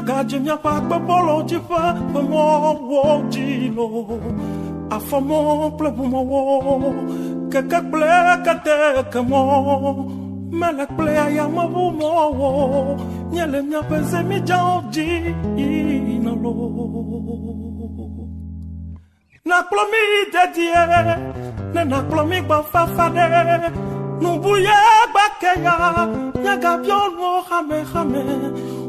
gaje mia pa bolo di fa mo wo di lo afamo ple mo wo que ple que te que mo me la ple ya mo wo nyele mia pese mi jaudi na lo na plomi dedie na plomi ba fa fa de no buye ba ke ya ga bion mo khame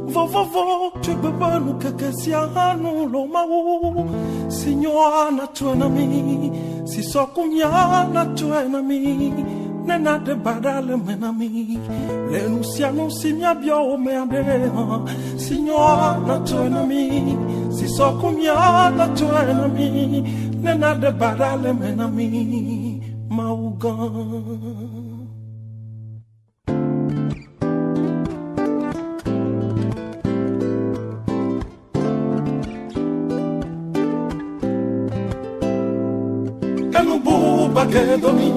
Vovovo, tu peux pas nous cacasia nous l'omau. Signor na tuenami, si so kumya na tuenami, nena de badale menami. Le nusiano si mia bio merde. Signor na tuenami, si so kumya na tuenami, nena de badale menami. Maugan. Che domi,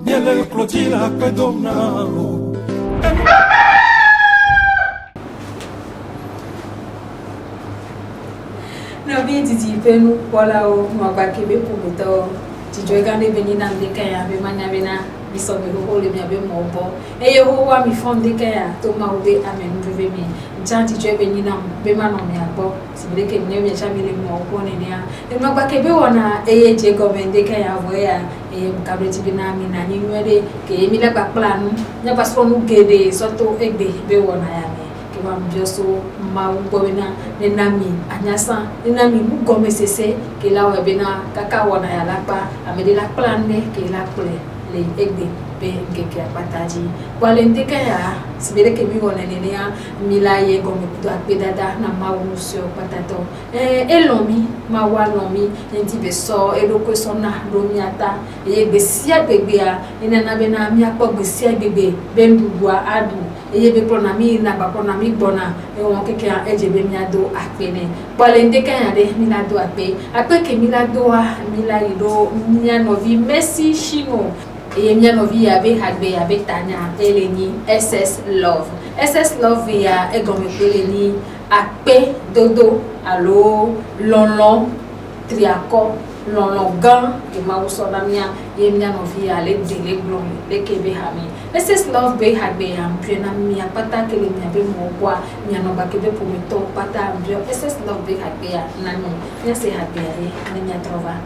niele clodila che domnao. Na bi titi penu wala o mwa kebe pubuto ti jogane benina ndeka ya be manya bena bisobe ho le mia be mobo e ye ho wa mi fonde ka ya to ma ube amen bebe mi janti jwe benina be mano mi agbo sibireke ne mi cha mi le mo ko ne ya e ma kebe wona e ye je govende ka ya wo ya e mkabre ti bina mi na ni nwede ke mi le ba planu nya paso nu gede so to egbe be wona ya mi ke ma mbioso ma ugbo bena ne nami anyasa ne nami mu gome sese ke la we bena kaka wona ya lapa amede la plan ne ke la ple le egbe be ngeke apataji walente ka ya sibere ke mi wona ne ya mila ye gome do apedada na ma wonu so patato elomi ma wa lomi enti be so eloko so na lomi ata ye be sia gbegbe a ina na be na mi apo gbe sia gbegbe be ndugwa adu eye be prona mi na ba prona mi gbona e won keke a eje be mi ado apene walente ka ya de mi na do ape ke mi la do a mi la ido mi anovi Messi Shino e mi anovi ya be hagbe ya be tanya eleni SS Love ya e gome eleni ape dodo alo lonlon triako lonlon gan e ma uso na mia ye mi anovi ya le dele blom le kebe hami SS Love be hagbe ya mpena mi apata kele mi abe mo kwa mi anoba kebe pomito pata mbio SS Love be hagbe ya nani ya se hagbe ya ni mi trova.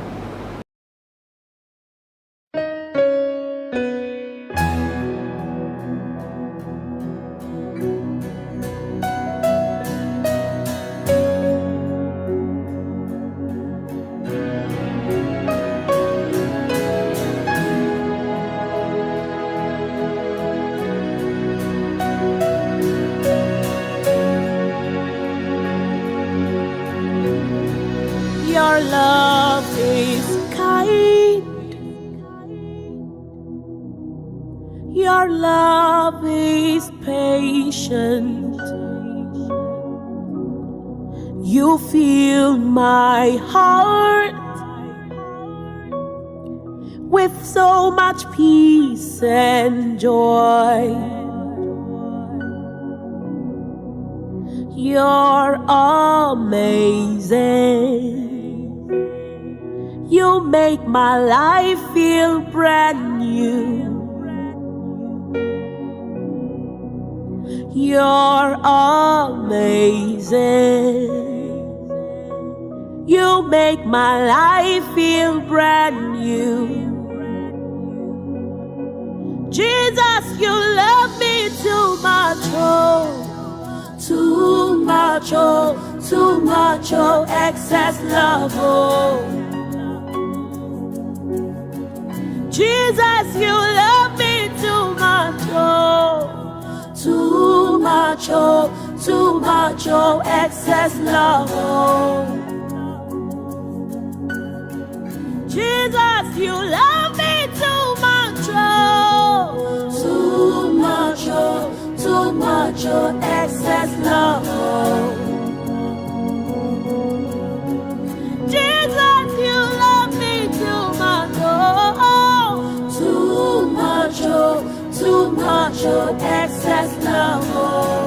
Your love is kind. Your love is patient. You fill my heart with so much peace and joy. You're amazing. You make my life feel brand new. You're amazing. You make my life feel brand new. Jesus, you love me too much, oh, too much, oh, too much, oh, excess love, oh. Jesus, you love me too much, oh, too much, oh, too much, oh, excess love, oh. Jesus, you love me too much, oh, too much, oh, too much, oh, excess love, oh. Jesus, you love me too much, oh, too much, oh, too much, oh, excess love, oh.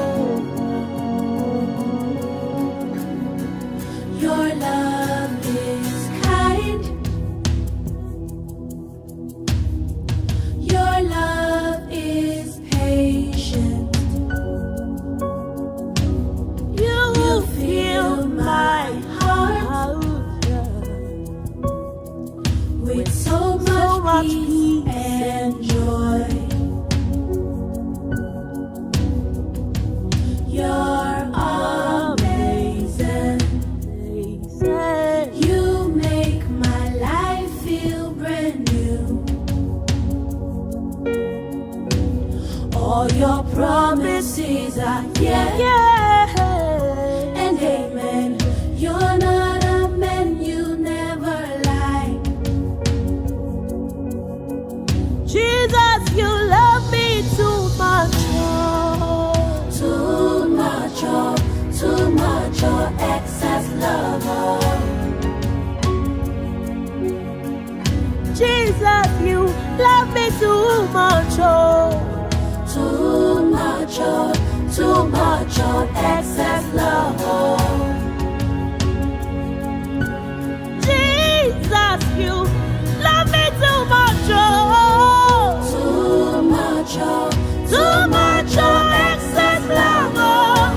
All your promises are yeah and amen. You're not a man, you never lie. Jesus, you love me too much, oh. Too much, oh. Too much, oh. Excess love, oh. Jesus, you love me too much, oh. Too much, oh. Too much, oh. Excess love, oh. Jesus, you love me too much, oh. Too much, oh. Too much, oh. Excess love, oh.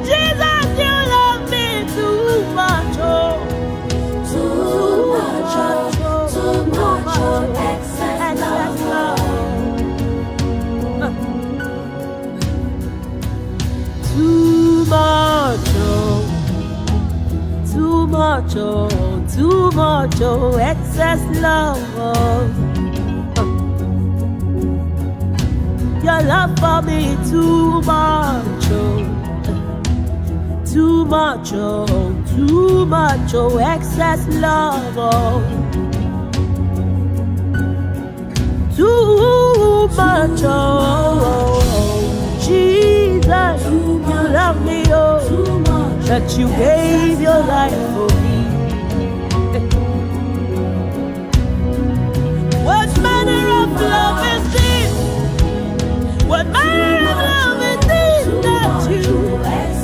Jesus, you love me too much, oh. Too much, oh, excess love. Too much, oh, too much, oh, excess love. Your love for me too much, oh. Too much, oh, excess love, oh. Too much, oh, Jesus, you love me, oh, that you gave your life for me. What manner of love is this? What manner of love is this that you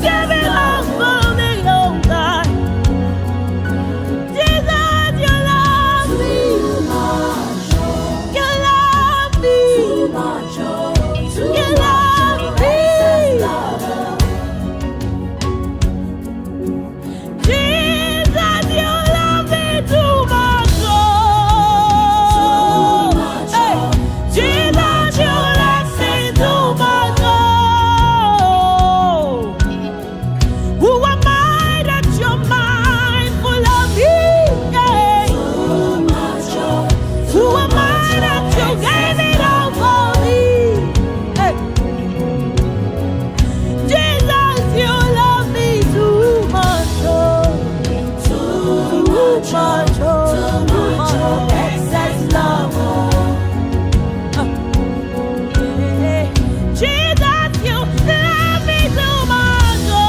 give it all for me, oh God? Jesus, you love me. You love me. You love me. Jesus, you love me too much, oh. Hey, Jesus, you love me too much, oh. Who am I that you're mindful of me? Hey. Who am I that you gave it all for me? Hey. Jesus, you love me too much, oh. Too much, oh. Excess love, oh. Jesus, you love me too much, oh.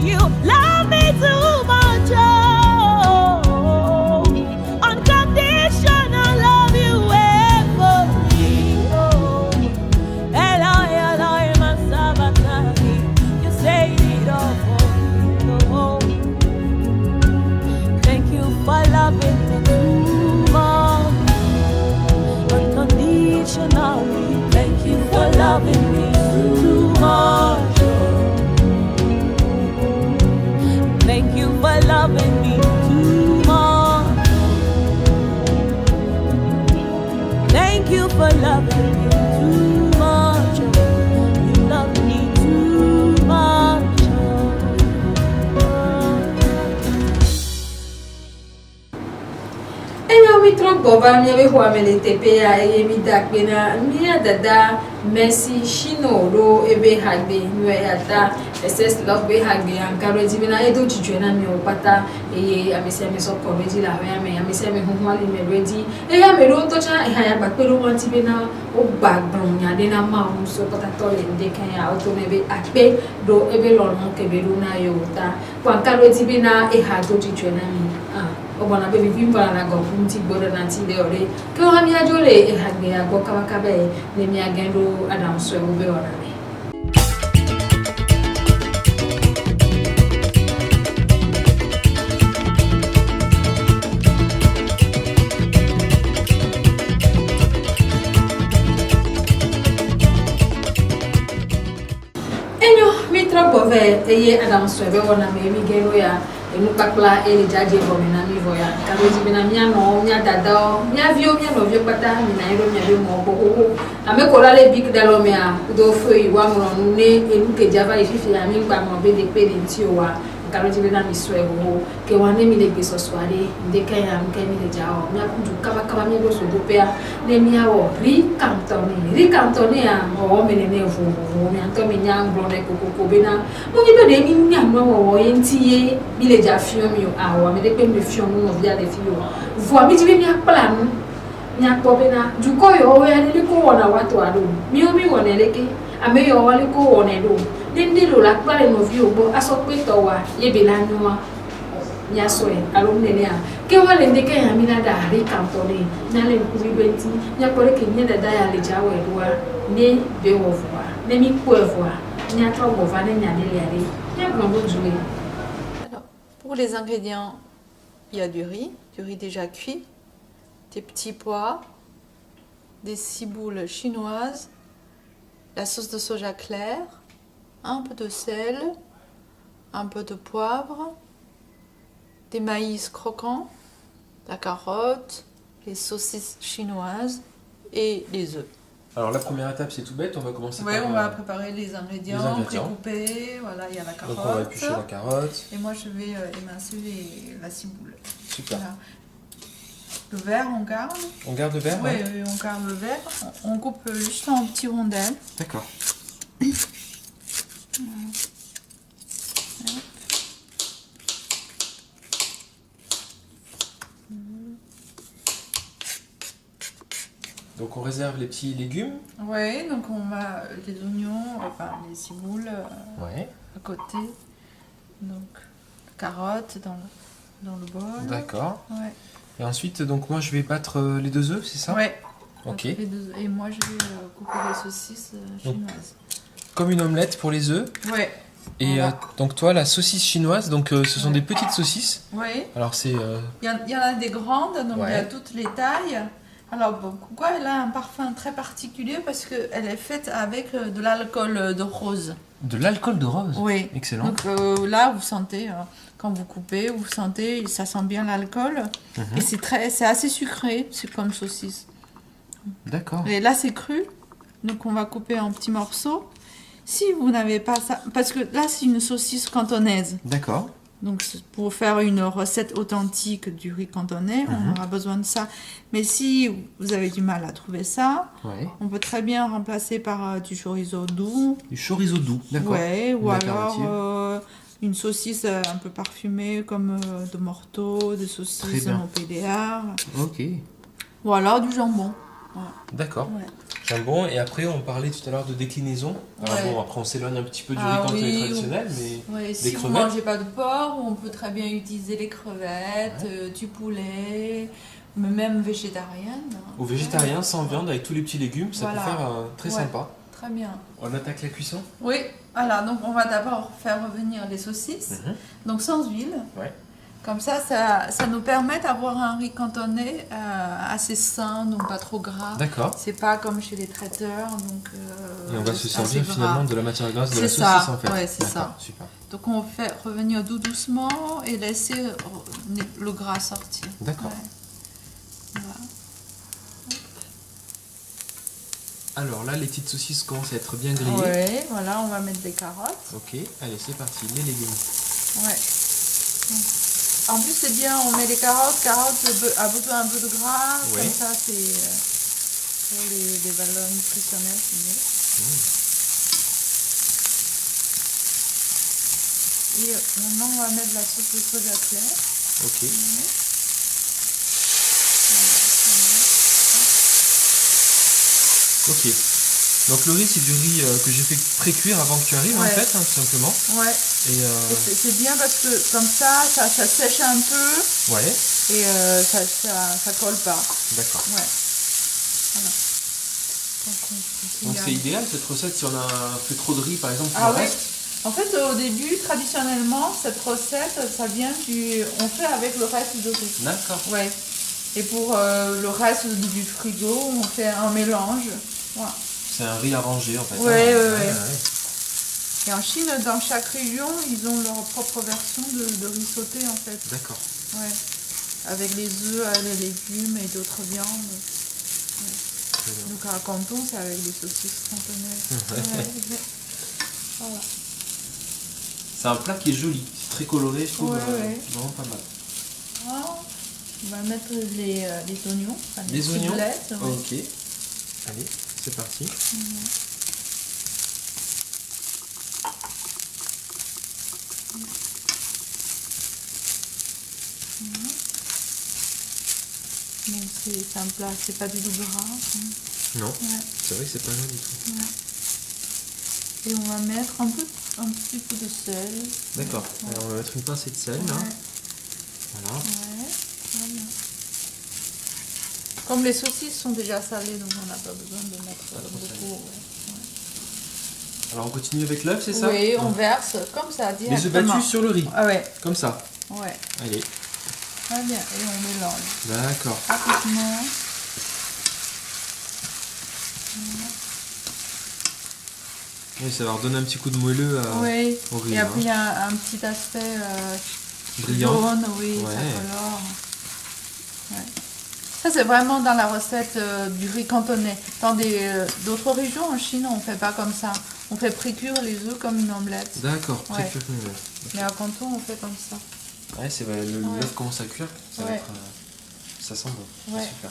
You love me too much, oh. Unconditional love you have for me, oh. Eloi, Eloi, my Sabbathani, you saved it all for me, oh. Thank you for loving me too much, unconditionally. Thank you for loving me too much, oh. Thank you for loving me too much. Thank you for loving me too much, oh. You love me too much, mi trop boba mi be ho amele tepe ya mi dakbena mi dada Messi Shino ro ebe hagbe mi ata SS love be hagbe encourage mi na edo chichwe na mi opata amese mi so ko ready la ho ya me amese mi hu ali me ready ya me ro to cha ya gba pe ro won ti be na o gbagbon ya de na ma o so pata to le de kan ya o to me be ape do ebe lo mo ke be ru na yo ta kwa encourage bi na ha to chichwe na mi obona baby pimpa na go funti bodo na ti de ore ke o ha mi ajole hagbe agbo kawaka be le mi agendo adam so e wo be ora me enyo mi tropo ve eye adam so e be ora me mi gero ya enu pakla ele jaje bo me na mi voya ka be na mi ano mi dada mi avio mi no vio pata mi na ero mi be mo bo ame ko la le big dalo mi a do fo iwa mo ne enu ke java ififi ami gba mo be de pe de ti o wa kalo jibe na miswe ho ke wane mi de beso sware de kaya mi kai mi de jao mi akundu kaba mi do so do pea ne mi awo ri cantone a o me ne vo mi anto mi nyang bro ne koko bena mo ni be de mi nyang no wo yenti ye mi le ja fion mi o awo mi de pe mi fion no via de fio vo mi jibe mi aplan nyakpo bena juko yo ya ni ko wona watu ado mi o mi wona leke ame yo wale ko wona do ndi lo la pare no vi ogbo aso pe to wa ye be la nwa nya so e alo nene a ke wale ndeke ya mi na da ri cantone na le ku bi benti nya pore ke nya da ya le jawo e doa ne be wo voa ne mi ku e voa nya to bo va ne nya de le ari nya ko bo jouer. Alors, pour les ingrédients, il y a du riz déjà cuit, des petits pois, des ciboules chinoises, la sauce de soja claire, un peu de sel, un peu de poivre, des maïs croquants, la carotte, les saucisses chinoises et les œufs. Alors la première étape c'est tout bête, on va commencer Oui, par... on va préparer les ingrédients précoupés, voilà, il y a la carotte. Donc on va éplucher la carotte. Et moi je vais émincer la ciboule. Super. Voilà. Le verre, on garde. On garde le verre? Oui, on garde le verre. On coupe juste en petits rondelles. D'accord. Donc on réserve les petits légumes. Oui, donc on va les oignons, enfin les ciboules Ouais. à côté. Donc carottes dans le bol. D'accord. Ouais. Et ensuite, donc moi je vais battre les 2 œufs, c'est ça? Ouais. Ok. Et moi je vais couper les saucisses chinoises. Comme une omelette pour les œufs. Ouais. Et donc toi, la saucisse chinoise, donc ce sont des petites saucisses. Oui. Alors c'est... Il y en a des grandes, donc il y a toutes les tailles. Alors pourquoi elle a un parfum très particulier? Parce qu'elle est faite avec de l'alcool de rose. De l'alcool de rose? Oui. Excellent. Donc là, vous sentez, quand vous coupez, vous sentez, ça sent bien l'alcool. Et c'est assez sucré, c'est comme saucisse. D'accord. Et là, c'est cru. Donc on va couper en petits morceaux. Si vous n'avez pas ça, parce que là, c'est une saucisse cantonaise. D'accord. Donc pour faire une recette authentique du riz cantonais, on aura besoin de ça. Mais si vous avez du mal à trouver ça, on peut très bien remplacer par du chorizo doux. Du chorizo doux, d'accord. Ouais, ou alors une saucisse un peu parfumée comme de Morteau, des saucisses Montpellier. Ok. Ou alors du jambon. Voilà. D'accord. Ouais. Jambon, et après on parlait tout à l'heure de déclinaison. Alors bon, après on s'éloigne un petit peu du riz cantonais traditionnel, mais si vous ne mangez pas de porc, on peut très bien utiliser les crevettes, du poulet, mais même végétarienne. Ou végétarien, sans viande, avec tous les petits légumes, ça peut faire très sympa. Très bien. On attaque la cuisson? Oui, voilà, donc on va d'abord faire revenir les saucisses, donc sans huile. Ouais. Comme ça nous permet d'avoir un riz cantonais assez sain, donc pas trop gras. D'accord. C'est pas comme chez les traiteurs, donc. Et on va se servir finalement de la matière grasse de la saucisse en fait. Ouais, c'est ça. Super. Donc on fait revenir doucement et laisser le gras sortir. D'accord. Ouais. Voilà. Alors là, les petites saucisses commencent à être bien grillées. Ouais, voilà, on va mettre des carottes. Ok, allez, c'est parti, les légumes. Ouais. En plus, c'est bien, on met les carottes a besoin un peu de gras, comme ça, c'est pour les valeurs nutritionnelles, c'est mieux. Et maintenant, on va mettre la sauce de soja claire. Ok. Ok. Donc le riz, c'est du riz que j'ai fait pré-cuire avant que tu arrives en fait, tout simplement. Ouais. Et c'est bien parce que comme ça sèche un peu. Ouais. Et ça colle pas. D'accord. Ouais. Voilà. Donc c'est idéal cette recette si on a fait trop de riz par exemple pour le reste. En fait, au début, traditionnellement, cette recette, ça vient on fait avec le reste de riz. D'accord. Ouais. Et pour le reste du frigo, on fait un mélange. Voilà. C'est un riz arrangé en fait. Ouais. Et en Chine, dans chaque région, ils ont leur propre version de riz sauté en fait. D'accord. Ouais. Avec les œufs, les légumes et d'autres viandes. Ouais. Donc à Canton, c'est avec des saucisses cantonaises. Voilà. C'est un plat qui est joli, c'est très coloré, je trouve Ouais. vraiment pas mal. Voilà. On va mettre les oignons. Enfin, Les oignons. ciboulettes, ouais. Ok. Allez, c'est parti. Donc c'est un plat, c'est pas du tout gras. Non, Ouais. c'est vrai que c'est pas mal du tout. Et on va mettre un petit peu de sel. D'accord. Alors on va mettre une pincée de sel là. Ouais. Voilà. Ouais, très bien. Comme les saucisses sont déjà salées, donc on n'a pas besoin de mettre Pas trop beaucoup. Ouais. Alors on continue avec l'œuf, c'est ça? Oui, on verse comme ça Les directement. œufs battus sur le riz, Ah ouais, comme ça. ouais. Allez. Très bien. Et on mélange D'accord. rapidement. Et ça va redonner un petit coup de moelleux Oui. au riz. Et après il y hein. a un petit aspect Brillant. jaune, oui, Ouais. ça colore. Ouais. Ça c'est vraiment dans la recette du riz cantonais. Dans d'autres régions en Chine, on fait pas comme ça. On fait précuire les œufs comme une omelette. D'accord, Ouais. très cuit. Mais à Canton, on fait comme ça. Ouais, c'est Ouais. l'œuf commence à cuire. Ça va Ouais. être, ça sent bon. Ouais. C'est super.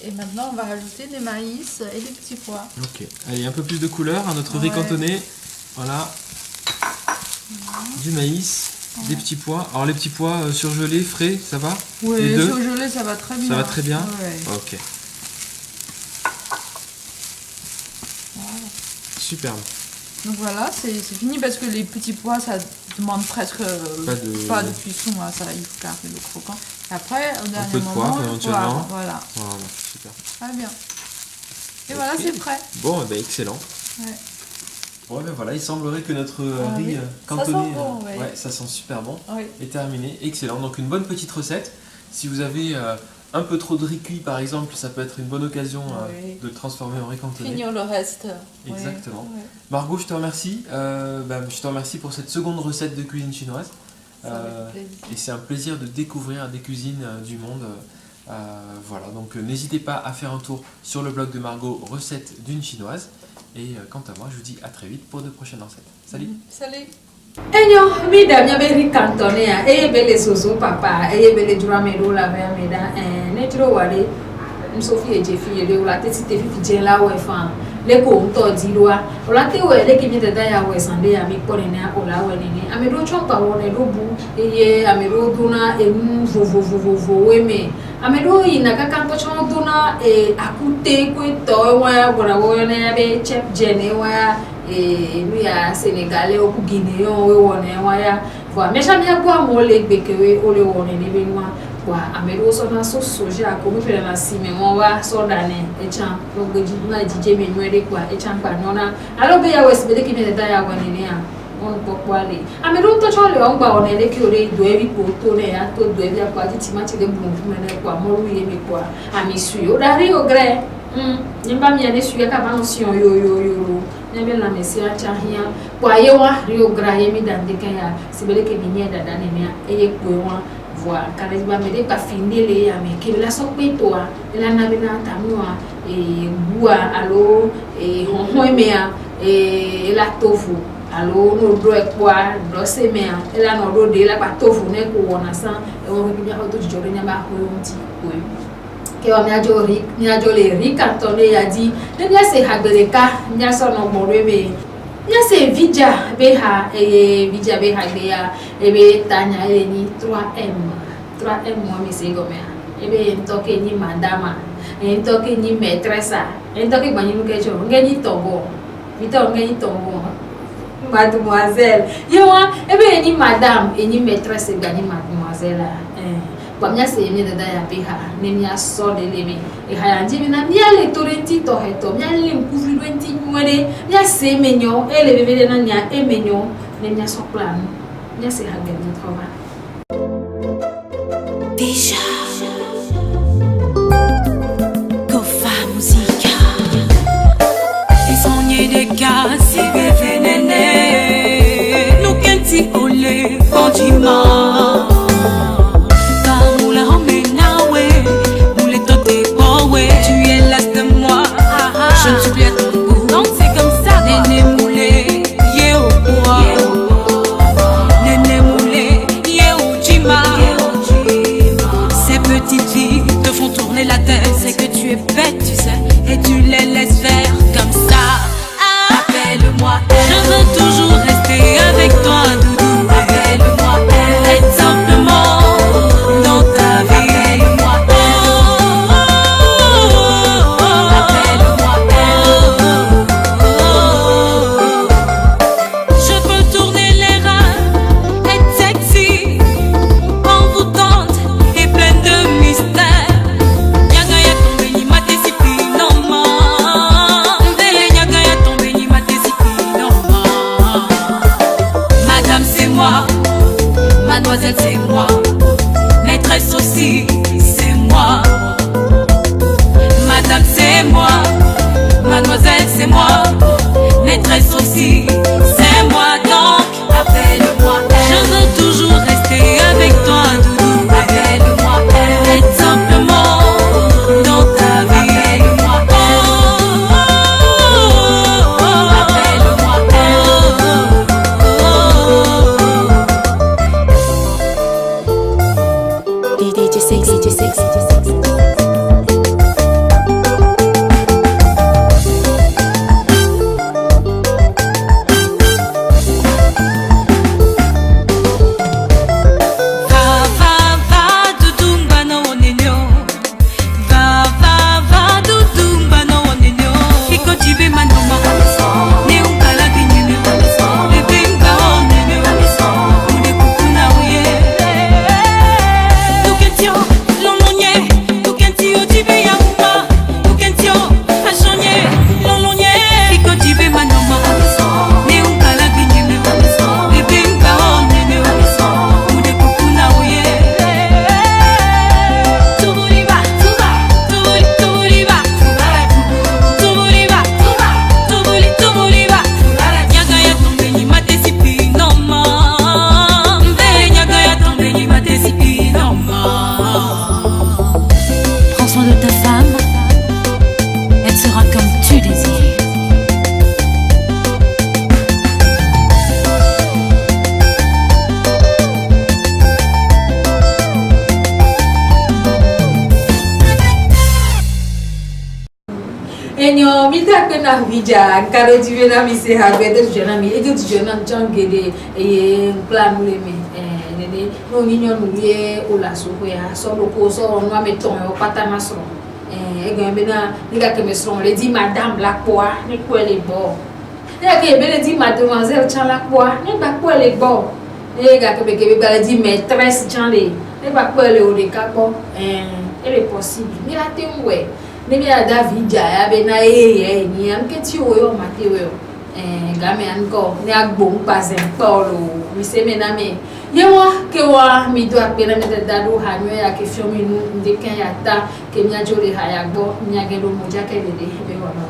Et maintenant, on va rajouter des maïs et des petits pois. Ok. Allez, un peu plus de couleur à notre riz Ouais. cantonais. Voilà. Du maïs, des petits pois. Alors les petits pois surgelés, frais, ça va? Oui, Les deux surgelé, ça va très bien. Ça va très bien. Ouais. Ok. Voilà. Superbe. Donc voilà, c'est fini parce que les petits pois, ça demande presque Pas de- cuisson. Hein, ça, il faut garder le croquant. Et après, au dernier peu de moment, poivre, le éventuellement. poivre, voilà, Voilà, super. très bien. Et voilà, Ok. c'est prêt. Bon, ben excellent. Ouais. Bon, ben voilà, il semblerait que notre Ah riz oui. cantonais, Ça sent bon, ouais. ça sent super bon, Oui. est terminé. Excellent. Donc une bonne petite recette. Si vous avez un peu trop de riz cuit, par exemple, ça peut être une bonne occasion Oui. de le transformer en riz cantonais. Finir le reste. Exactement. Ouais. Margot, je te remercie. Je te remercie pour cette seconde recette de cuisine chinoise. Ça fait plaisir. Et c'est un plaisir de découvrir des cuisines du monde. Voilà, donc n'hésitez pas à faire un tour sur le blog de Margot, recettes d'une chinoise. Et quant à moi, je vous dis à très vite pour de prochaines recettes. Salut! Salut. Enyo, mi da mi aberi kantone ya, eye bele soso papa, eye bele drame do la ver me da, netro wale, msofi eje fi ele wala te ti fi je la we fan, le ko nto di lo a, wala te we le ki mi da ya we sande ya mi pore ne a ola we ni, ame do chompa wone do bu, eye ame do duna vo we me, ame do ina ka kanto chon duna akute ko to wa wala we ne be chef jene wa lui a sénégalais au guinéen we wona waya voilà mais jamais quoi mo le gbeke we o le wona ni be nwa wa amelo so na so soja ko mi fere na si me won wa so dane e chan lo gbeji na jije me nwere kwa e chan pa nona alo be ya wes be de ki me da ya wa ni a on popo ale amelo to chole on gba ona le ki ore do ebi ko to ne ya to do ebi apa ti ma ti le bu fu me ne kwa mo lu ye mi kwa ami su yo dari o gre nimba mi ane su ya ka ba no si yo nebe la mesia chahia kwa yewa rio graye mi dande kaya sibele ke binye dada ne eye kwewa voa kare ba me de ka finile ya me ke la so pe to a ela na be na tamua bua alo honhon mea ela tofu alo no do e kwa do se mea ela no do de la pa tofu ne ko wona san e won bi ha do jore nya ba ho nti ko ke wa mi ajo le ri kantone ya di ne bia se hagbereka nya so no gboro be nya se vija be ha vija be ha be ya ebe tanya ni 3M mo mi se go me ebe ntoke ni madama ntoke ni maîtresse ntoke gbanyi nu kejo ngeni togo vita ngeni togo mademoiselle yewa ebe ni madame ni maîtresse gbanyi mademoiselle bamnya se mi da ya beha ne mi aso de lebe e haya nji mi na mi ale torenti to heto mi ale nkuvri 20 nwere mi se menyo ele bebe na nya emenyo ne mi aso plan mi se ha gani trova Déjà Kofa Musica Et soigner des cas si bébé néné Nous kenti olé Fondiment je ne suis plus à ton goût. Donc c'est comme ça, néné moulé, yeah au bois. Néné DJ Sexy. Enyo mita kwena vija karo jivena mise habede jona mi edu jona jangede e plan leme nene no ninyo nuye ola so ya so loko so no ameton yo patana so egen bena niga ke mesron le di madame la poa ni ko le bo ya ke bele di mademoiselle chan la poa ni ba ko le bo e ga ke be le di maîtresse chan le ba ko le o de ka bo est possible ni la temwe Nimi ya David ya bena ni anketi oyo matewe game anko ni agbon pazen polo mi se mename yewa kewa mi do apena mi dadu hanyo ya ke fiomi nu ndeken ya ta ke mi ajore ha ya gbo mi agelo moja ke dede be wona.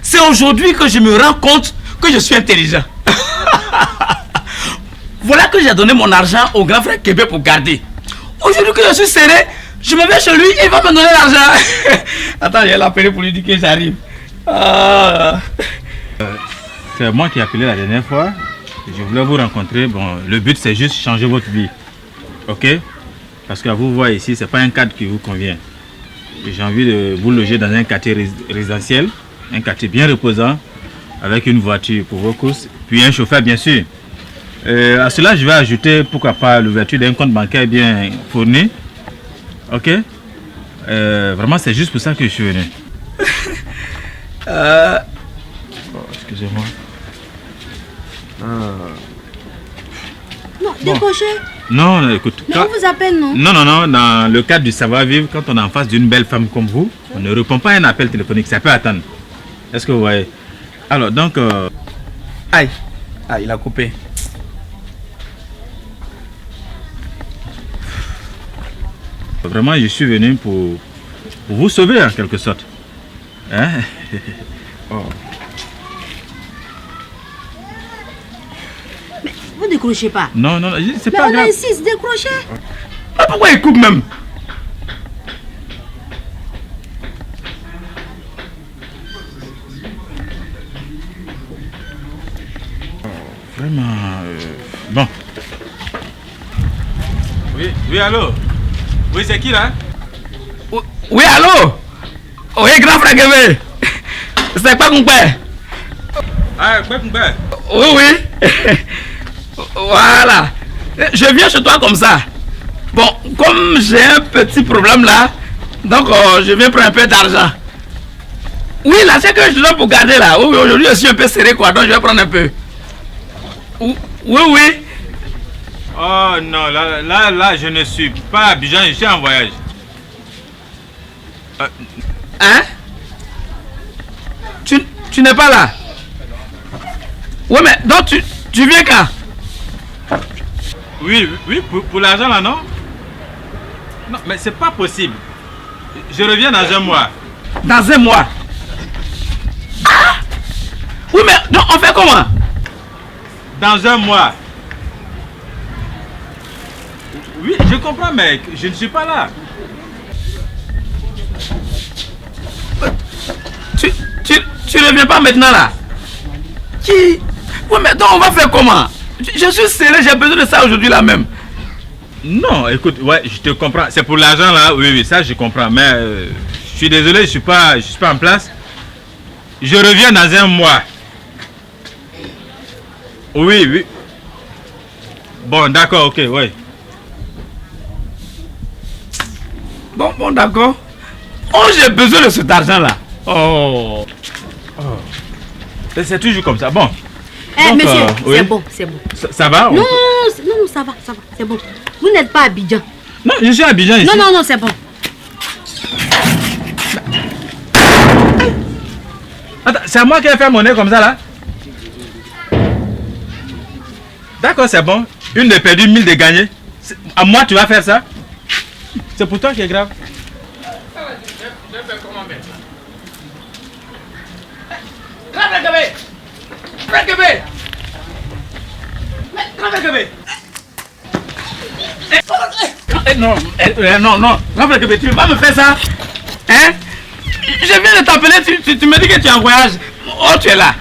C'est aujourd'hui que je me rends compte que je suis intelligent. Voilà que j'ai donné mon argent au grand frère Québec pour garder. Aujourd'hui que je suis serré, je me vais chez lui et il va me donner l'argent. Attends, je vais l'appeler pour lui dire que j'arrive. C'est moi qui ai appelé la dernière fois. Je voulais vous rencontrer. Bon, le but c'est juste changer votre vie. Ok? Parce que vous voyez ici, c'est pas un cadre qui vous convient. J'ai envie de vous loger dans un quartier résidentiel, un quartier bien reposant, avec une voiture pour vos courses, puis un chauffeur bien sûr. À cela, je vais ajouter, pourquoi pas, l'ouverture d'un compte bancaire bien fourni. Ok? Vraiment, c'est juste pour ça que je suis venu. Oh, excusez-moi. Non, décrochez. Non, écoute. Mais on vous appelle, non? Non. Dans le cadre du savoir-vivre, quand on est en face d'une belle femme comme vous, on ne répond pas à un appel téléphonique. Ça peut attendre. Est-ce que vous voyez? Alors, donc... Aïe. Ah, il a coupé. Vraiment, je suis venu pour vous sauver, en quelque sorte. Hein? Oh. Mais vous décrochez pas. Non, c'est mais pas on grave. insiste, décrochez. Ah, pourquoi il coupe même? Vraiment... Bon. Oui, allô? Oui, c'est qui là? Oui, allô? Oui, grand frère Guévé. C'est pas mon père. Ah, quoi mon père? Oui. Voilà. Je viens chez toi comme ça. Bon, comme j'ai un petit problème là, donc je viens prendre un peu d'argent. Oui, là, c'est que je dois pour garder là. Oui, aujourd'hui je suis un peu serré quoi, donc je vais prendre un peu. Oui. Oh non, là, je ne suis pas à Abidjan, je suis en voyage. Hein? Tu n'es pas là? Oui, mais donc tu viens quand? Oui, pour l'argent là, non? Non, mais c'est pas possible. Je reviens dans un mois. Dans un mois? Ah! Oui, mais donc on fait comment? Dans un mois. Oui, je comprends, mais je ne suis pas là. Tu ne reviens pas maintenant là? Qui? Oui, mais donc on va faire comment? Je suis serré, j'ai besoin de ça aujourd'hui là même. Non, écoute, ouais, je te comprends. C'est pour l'argent là, oui, ça je comprends. Mais je suis désolé, je suis pas en place. Je reviens dans un mois. Oui. Bon, d'accord, ok, ouais. Bon, d'accord. Oh, j'ai besoin de cet argent là. Oh. C'est toujours comme ça. Bon. Eh, Donc, monsieur, oui. c'est bon. Ça va? Non, ça va, c'est bon. Vous n'êtes pas à Abidjan. Non, je suis à Abidjan ici. Non, c'est bon. Attends, c'est à moi qui ai fait mon nez comme ça là? D'accord, c'est bon. Une de perdue, 1000 de gagné. À moi, tu vas faire ça? C'est pour toi qui est grave. Je vais faire comment maintenant? Non, tu ne vas pas me faire ça. Hein? Je viens de t'appeler, tu me dis que tu es en voyage. Oh, tu es là.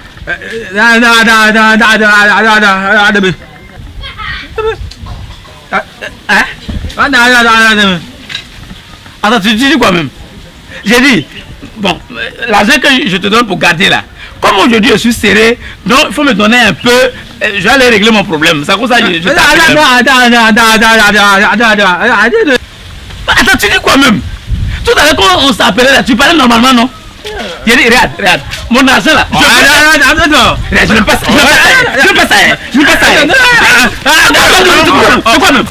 Attends, tu dis quoi même? J'ai dit, bon, l'argent que je te donne pour garder là, comme aujourd'hui je suis serré, donc il faut me donner un peu, je vais aller régler mon problème. C'est comme ça que je Attends, tu dis quoi même? Tout à l'heure quand on s'appelait là, tu parlais normalement, non? J'ai dit, regarde, mon argent là. Je n'aime pas ça. Je n'aime pas ça. C'est quoi même?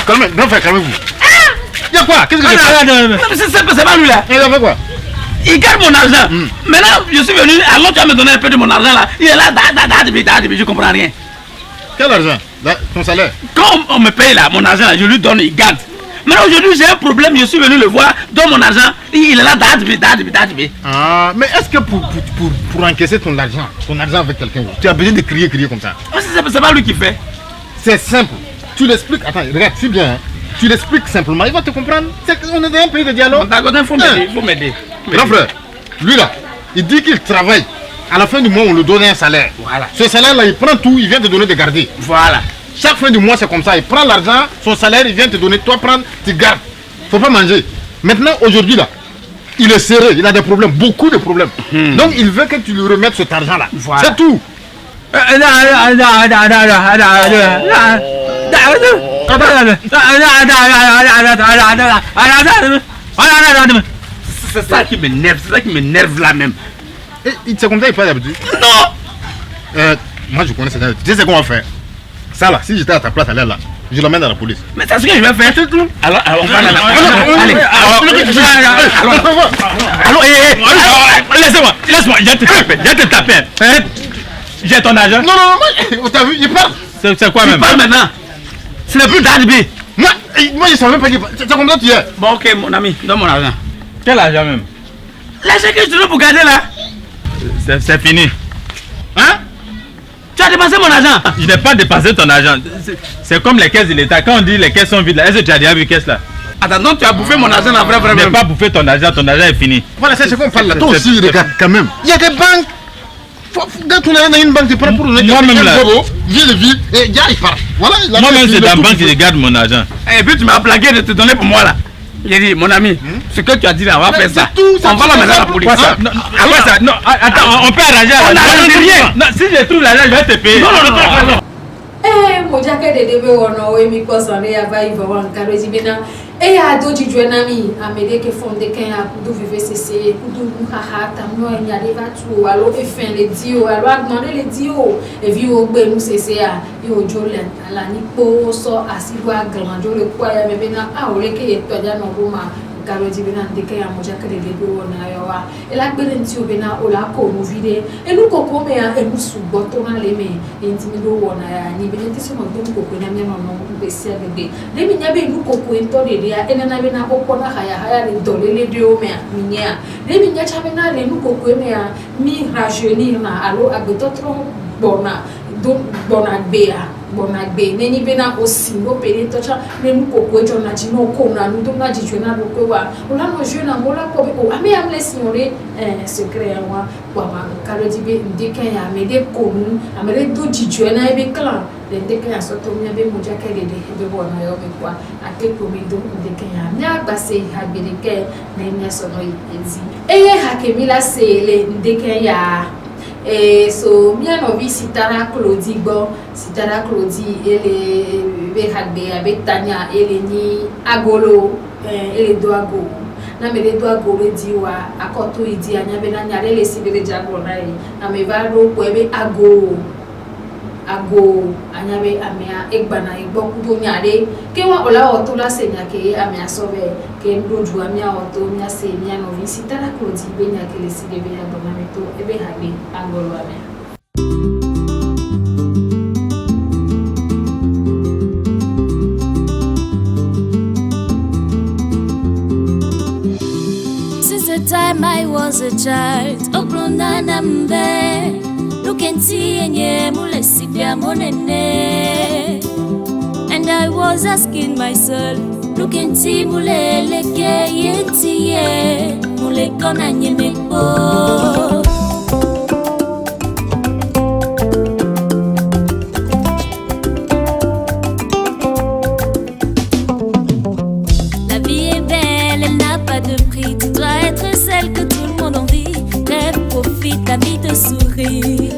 Calmez-vous. Non, frère, calmez-vous. Il y a quoi? Qu'est-ce que c'est pas lui là. Il a fait quoi? Il garde mon argent. Maintenant, je suis venu, alors tu vas me donner un peu de mon argent là. Il est là, je comprends rien. Quel argent? Ton salaire? Quand on me paye là, mon argent là, je lui donne, il garde. Maintenant aujourd'hui j'ai un problème, je suis venu le voir, donne mon argent, il est là, Ah, mais est-ce que pour encaisser ton argent avec quelqu'un, tu as besoin de crier comme ça? C'est pas lui qui fait. C'est simple. Tu l'expliques, attends, regarde, c'est bien. Hein? Tu l'expliques simplement, il va te comprendre. On est dans un pays de dialogue. D'accord, il faut m'aider. Grand frère, lui là, il dit qu'il travaille. À la fin du mois, on lui donne un salaire. Voilà. Ce salaire-là, il prend tout, il vient te donner de garder. Voilà. Chaque fin du mois, c'est comme ça. Il prend l'argent, son salaire, il vient te donner. Toi, prends, tu gardes. Faut pas manger. Maintenant, aujourd'hui, là, il est serré. Il a des problèmes, beaucoup de problèmes. Donc, il veut que tu lui remettes cet argent-là. Voilà. C'est tout. C'est ça qui m'énerve là même. Et c'est comme ça, il parle d'habitude. Non. Moi, je connais ça. Tu sais ce qu'on va faire? Ça là, si j'étais à ta place à l'air là, je l'emmène à la police. Mais c'est ce que je vais faire, c'est tout. Alors, on va là. Allez, laisse-moi, je vais te taper. J'ai ton argent. Non, t'as vu, il parle. C'est quoi Il même? parle maintenant. Ce n'est plus d'Adbi. Moi, je savais même pas qu'il parle. C'est comme ça tu es. Bon, ok, mon ami, donne mon argent. Quel argent même? L'argent que je te donne pour garder là. C'est fini. Hein? Tu as dépensé mon argent. Je n'ai pas dépassé ton argent. C'est comme les caisses de l'État. Quand on dit les caisses sont vides, là, est-ce que tu as déjà vu caisse là? Attends, donc tu as bouffé mon argent là, Je n'ai pas bouffé ton argent est fini. Voilà, c'est ce qu'on parle là. Toi aussi, regarde quand même. Il y a des banques. Quand on est dans une banque, tu prends pour donner Moi-même là. Vide, et il part. Voilà, Moi-même, c'est dans la banque que je garde mon argent. Et puis tu m'as plaqué de te donner pour moi là. J'ai dit, mon ami, ce que tu as dit là, on va faire ça. On va l'amener à la police. Non, attends, on peut arranger on n'arrange rien. Non, si je trouve l'argent, je vais te payer. Non. Moja ke de debe wono we mi kosane ya va iva wan karo jibina ya do jijwe nami amede ke fonde ken ya kudu VVCC kudu haha tamno enya de vatu alo e fin le dio alo agmande le dio e vi o gbe nu CC a e o jolen ala ni po so asibu agran jo le kwa ya mebena a o le ke ye toja no roma karo jibina ndeke ya moja ke de debe wona yo wa e la gbe ntio bena o la ko mo vide e lu koko me ya e lu subo to na le me intimido wona ya ni beneti so mo do koko na me no no be se bebe le mi nya be lu koko ento de dia ene na be na koko na haya le dole le de o me mi nya le mi nya cha be na le lu koko me ya mi rajeunir na alo agbeto tro bona do bona be ya bona be neni bena osingo pele tocha nenu kokwejo na jino kona ndo na jijona lokwa ola no jeune amola ko be o ame amle signore secret wa kwa ma kalodi be ndeke ya mede konu amele do jijona be kala le ndeke ya soto mi be moja kele de be bona yo be kwa ake ko mi do ndeke ya nya gbase ha bereke na nya so no ezi eye hakemila sele ndeke ya so mia no vi sitara Claudie bo sitara Claudie ele be hagbe abetanya ele ni agolo ele do ago na me do ago le diwa akoto idi anya be na nyare le sibere jago na e na me ba ro ko ebe ago anya be amia egbana egbo kudo nyare ke wa ola oto la senya ke amia sobe ke ndoju amia oto mia senya no vi sitara Claudie be nya ke le sibere ya bo na me to ebe hagbe agolo amia. Time I was a child, oklona nambe, looking see enye mule sipia monene. And I was asking myself, looking see mule leke yeti ye, mule kona nyemeko. La vie est belle, elle n'a pas de prix, tu dois être celle que tout le monde envie. Rêve, profite, la vie te sourit.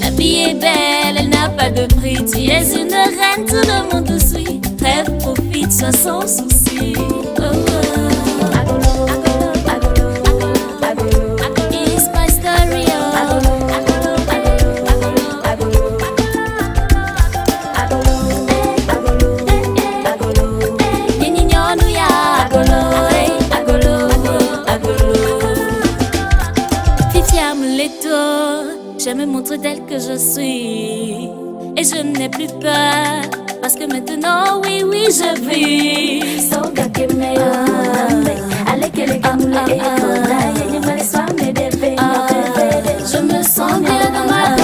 La vie est belle, elle n'a pas de prix. Tu es une reine, tout le monde te suit. Rêve, profite, sois sans souci. It's my story, je me montre telle que je suis et je n'ai plus peur parce que maintenant oui je vis. Je me sens bien dans ma peau.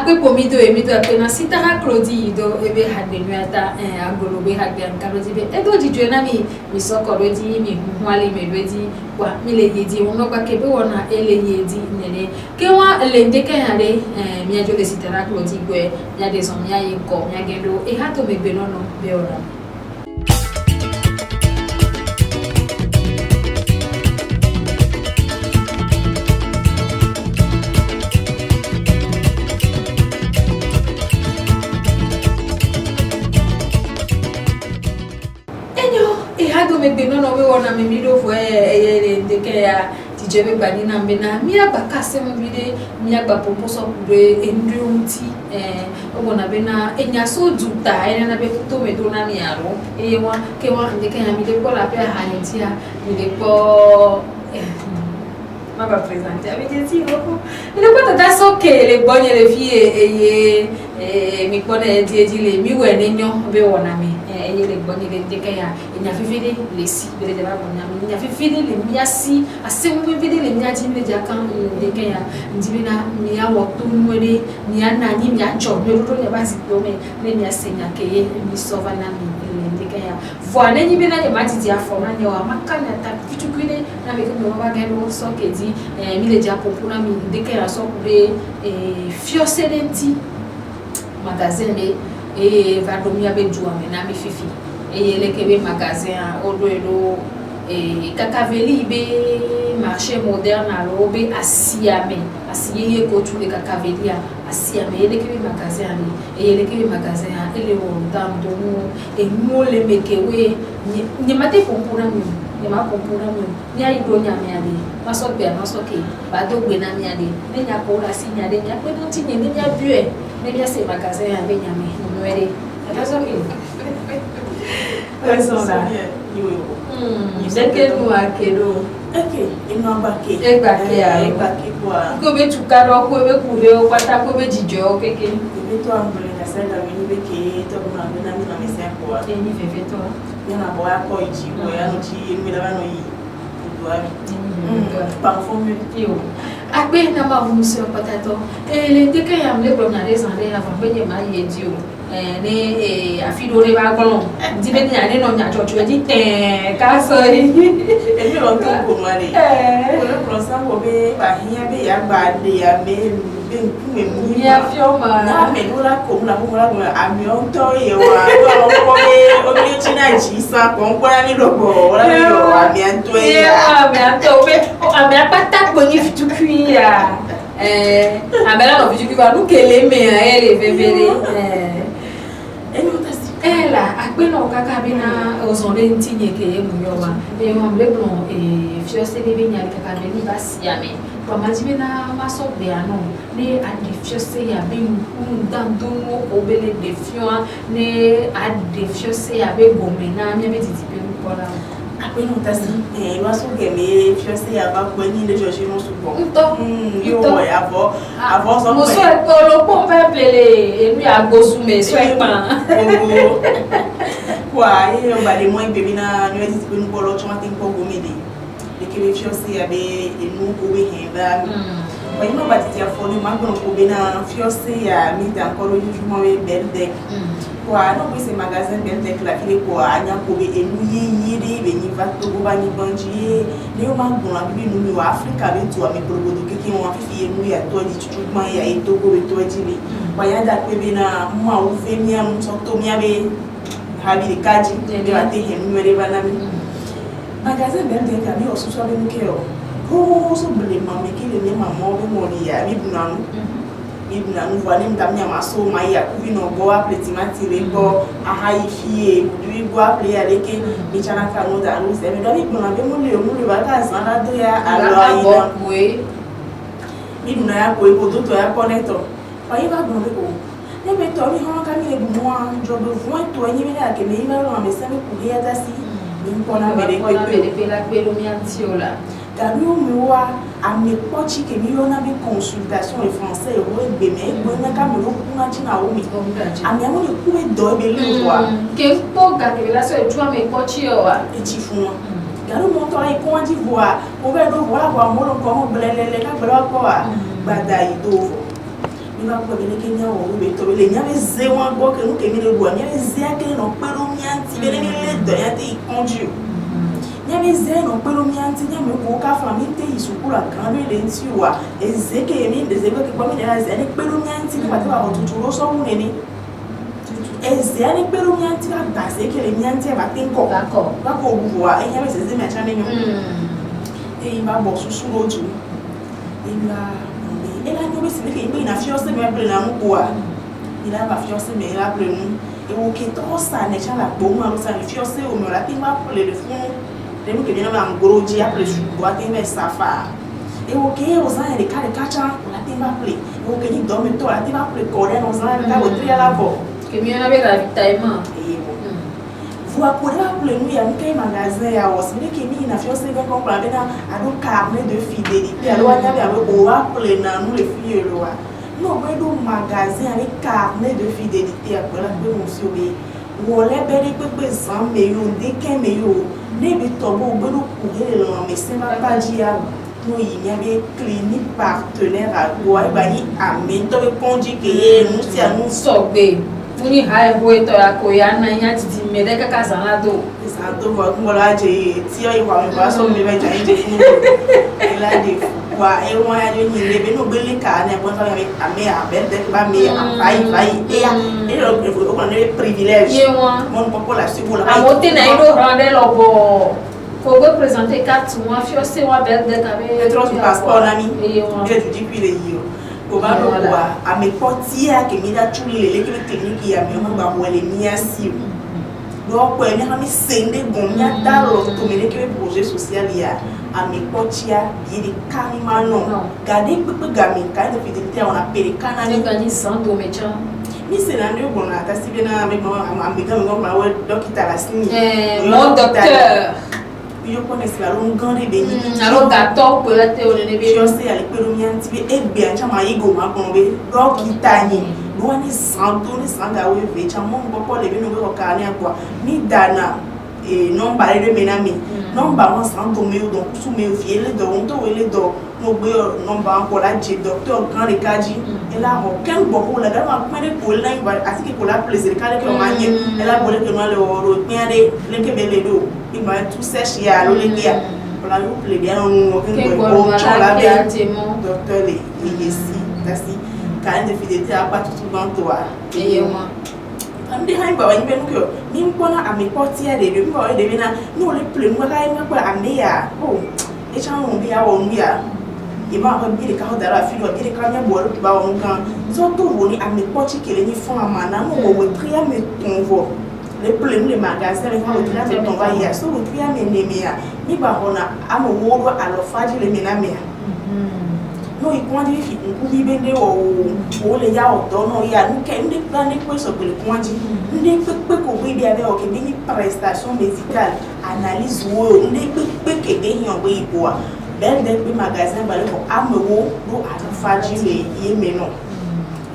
akwe pomido emido apena sitara Claudie do ebe hadenu ata agolo be hadgan Claudie be edo dijwe na mi sokoro di mi hwale me wedi kwa mi le yedi wono kwa kebe wona ele yedi nene ke wa le ndeke yare mi ajo le sitara Claudie gwe ya de son ya yiko ya gendo e hato me benono be ora me beno no we wona me mi do fo e de ke ya DJ be bani na me na mi aba kase mo bi de mi agba popo so kure endunti o na be na enya so duta ena na be to me do na mi aro wa ke wa de ke ya mi de ko la pe ha ni ti a mi de ko ma va présenter avec des tirs il est pas tout ça que les bonnes les filles et mi connaît dit les mi ouais nenyo be wona mi et les bonnes les dekaya il y a fait les si de la bonne il y a fait les miasi assez mo fait les miati me dia kan dekaya ndibina mi ya waktu nwere mi ya nani mi ya cho me ro ya basi do me le mi asenya ke mi sova na mi dekaya voilà ni bena ya mati dia forma ni wa makana ta fitukule na me ko ba ga no so ke di mi le dia popuna mi dekaya so kure fiosedenti magasin et va dormir avec joie maintenant mi fifi et les kebe magasin odo et kakaveli be marché moderne alors be asiame asiye ko tous les kakaveli asiame les kebe magasin et les kebe magasin et les ondam domo et mo le mekewe ni mate pompona mi ni ma pompona mi ni ai do nya mi ale maso be maso ke ba do gbe na mi ale ni nya ko la si nya de nya pe no ti ni nya bue ni bia se magasin ya be nya mi nwere that's okay personal c'est que nous a kedo okay ino ba ke kwa ko be tukaro ko be kure o pata ko be jijo keke be to ambule na senda mi be ke to na be na mi se ko e ni fefe to yana bo akọ iji bo ya no ti mi da ba no yi parfum yo agbe na ma hu se patato le ndeke ya mle pro na les ande na fa benye ma ye di o ne afidore ba kolon di be ni ane no nya chocho di ka so yi e mi lo to ko ma re ko le pro sa ko be ba hiya be ya gba de ya be me mu ya fioma na me no la ko na ko la ami o to ye wa ko be o mi china ji sa ko ko la ni lobo wala mi o ami anto ya ami anto be ami apata ko ni fitukui ya amela no fitukui ba nu kele me ele bebere ela akpena okaka bina ozonde ntinye ke emuyowa e mamle blon e fiose de benya kaka beni basiame kwa majibena masobe ano ne adi fiose ya bin dandono obele de fion ne adi fiose ya be gomena mi be titipe nkola akpena otasi waso geme fiose ya ba kwani le joje no supo yo avo so mo so e polo po pepele enu ya gosume so e pan kwa ye o ba le mo bebe na ni titipe nkola choma tin ko gomede de ke fiose ya be enu ko be henda kwa ino ba titi afo ni magno ko be na fiose ya mi ta ko ju mo be belde kwa no bi se magasin belde la kile ko anya ko be enu yiri be ni va to go ba ni banji ni o magno la bi nu mi wa Africa be to ami progodo ke ki mo afi enu ya to di chuchuma ya eto go be to jili kwa ya da pe be na mo a uve mi am so to mi abe habi kaji de la te hem nwere bana mi magasin belde ka mi o so so be nke o ko so bele mama ke le mi mama o be mo ri ya mi bunanu voilà m'damia maso maya kuvino bo apleti matire bo ahai fie du bo apli aleke mi chana kanu da lu se mi do mi bona be mo le ba ka zana do ya alo aina we mi duna ya ko ibo do to ya connector pa iba bon be ko ne be to mi ho ka mi le bu mo jo be vo to ni mi la ke mi ma lo me se mi ku ya da si mi pona me de pe la pe lo mi antiola Gabriel Miwa a mes potes qui m'ont eu consultation en français et ouais ben mais bon na ka me lo ku na china o mi a mi amo ku be do be lu wa ke po ga ke la so e tu a mes potes o wa e ti fun wa Gabriel mo to ai ko anti voa o be do voa wa mo lo ko mo blelele ka blo ko wa gbada ido mi ma ko be le ke nya o be to le nya be ze wa go ke nu ke mi le go nya be ze a ke no pe lo mi anti be le le do ya ti conju nyame zeno pelo mianti nyame ko ka faminte isukura kanu ile ntiwa ezeke mi dezebe ke kwami na zene pelo mianti ni batwa otuturo so munene ezene pelo mianti ka base ke le mianti ba tinko bako buwa nyame zeze me achane nyo imba bo susu roju ila ela nyo be sibeke imbe na fiose me ple na mpoa ila ba fiose me ila ple nu et au qui trop ça n'est pas la bonne on ça le fiancé au me la tima pour le fond de nous que bien en gros dia pour le bois de mais ça fa et au qui aux ans les cas de cacha la tima pour au qui ni dorme toi la tima pour le corps on ça la au tri à la vo que mieux avec ravitaillement Vous pouvez appeler nous, il y a un magasin à Osmé qui est mis une fiancée qui comprend avec un carnet de fidélité. Alors, il y a nous les filles. Nous avons un magasin avec carnet de fidélité. Après, la promotion. Où on a des personnes, mais on dit qu'un meilleur. Les bétons, on peut nous courir, mais ce n'est pas dit à nous. Il y a des cliniques partenaires à Goa, à méthode conjuguée. Nous, c'est à nous sauver. Muni hai boy to ya ko ya na nya titi me de ka sala do santo va ko la je ti o iwa me ba so me ba ja je fun ela de wa e won ya jo ni le be no gbele ka na bon fa me ame a be de ba me vai e ya e lo que ko na privilège ye won mon population bo la a moté na ido rande lo bo faut représenter 4 mois fiancé wa be de ka be trop passeport na mi ye won je dis puis le yo Oba lo wa a me portia ke mi da tuli le ke clinique ya me ma ba wele mi asi do ko ene ha mi sende bon ya da lo to me ke projet social ya a me portia bi de kanima no gade pepe gami ka de fidélité on a pere kana ni gani sans do mecha mi se na ndio bona ta si bena me ma me gami ma wa docteur la sini mon docteur yo connais la longue de béni alors gâteau pour la théorie de béni je sais aller pour mi anti e bien chama igo ma bombe do kitani do ni santo ni sanga we ve chama mo popo le bino ko kane akwa ni dana e non bare de menami non ba mo santo me do su me vie le do onto we le do no gbe non ba ko la je docteur grand de kaji et là mo ken bo ko la ma pare ko la ba asiki ko la plaisir kale ko ma nye et là bo le ke no le oro piande le ke be le do il m'a tout sèche ya lo le dia on a eu le bien on ko la be docteur le ici tasi kan de fidélité a pas tout dans toi et moi andi hai ba wani benu ko ni mpona ameportia de de mba de bena no le ple mwa kai mwa kwa ameya oh e cha mo bia wo ndia e ma ko bi de ka hodara fi do bi de ka nya bo ro ba won kan so to wo ni ameporti kele ni fon amana mo wo tria me tonvo le ple le magasin le ka wo tria me tonva ya so wo tria me nemea ni ba hona amo wo ro alo faji le menamea no ikwandi fi nkubi bende o le ya odo no ya nuke ndi plan ni kweso pele kwandi ndi pepe ko bi dia be o ke bi ni prestation médicale analyse wo ndi pepe ke de yan we ibo bel de pe magasin ba le ko amewo do afaji le yeme no